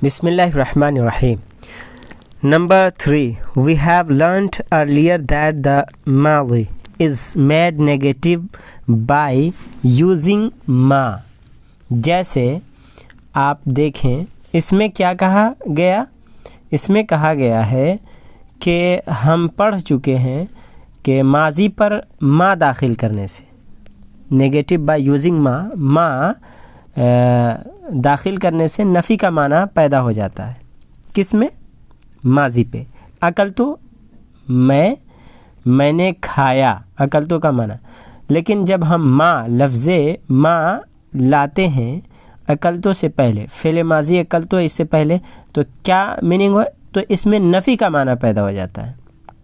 بسم اللہ الرحمن الرحیم. Number 3, we have learnt earlier that the ماضی is made negative by using ما. جیسے آپ دیکھیں اس میں کیا کہا گیا؟ اس میں کہا گیا ہے کہ ہم پڑھ چکے ہیں کہ ماضی پر ما داخل کرنے سے نیگیٹو بائی یوزنگ ما داخل کرنے سے نفی کا معنی پیدا ہو جاتا ہے. کس میں؟ ماضی پہ. اکل تو میں نے کھایا، اکل تو کا معنی. لیکن جب ہم لفظ ما لاتے ہیں اکل تو سے پہلے، فعل ماضی اکل تو اس سے پہلے، تو کیا میننگ ہو؟ تو اس میں نفی کا معنی پیدا ہو جاتا ہے.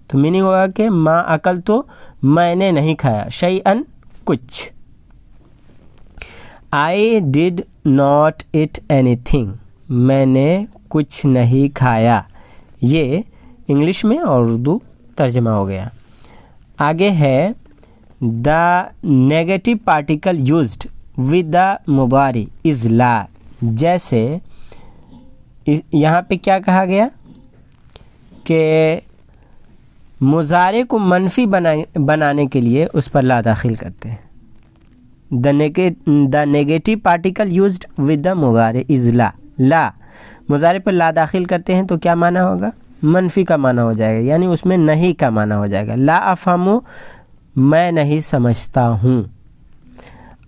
تو میننگ ہوگا کہ ما اکل تو میں نے نہیں کھایا، شیئن کچھ. I did not eat anything، میں نے کچھ نہیں کھایا. یہ انگلش میں اور اردو ترجمہ ہو گیا. آگے ہے the negative particle used with the مضارع is لا. جیسے یہاں پہ کیا کہا گیا کہ مضارع کو منفی بنانے کے لیے اس پر لا داخل کرتے ہیں. the negative particle used with the مضارع is لا مضارع پر لا داخل کرتے ہیں تو کیا معنی ہوگا؟ منفی کا معنی ہو جائے گا، یعنی اس میں نہیں کا معنی ہو جائے گا. لا افہمو میں نہیں سمجھتا ہوں،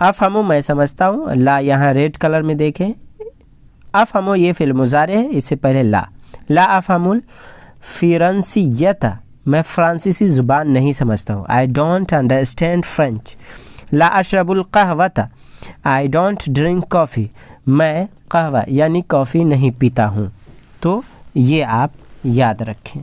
افہمو میں سمجھتا ہوں. لا یہاں ریڈ کلر میں دیکھیں، افہمو یہ فعل مضارع ہے، اس سے پہلے لا افہمو الفرنسیت میں فرانسیسی زبان نہیں سمجھتا ہوں. I don't understand French. Law اشرب القہوۃ I don't drink coffee میں قہوہ یعنی کافی نہیں پیتا ہوں. تو یہ آپ یاد رکھیں.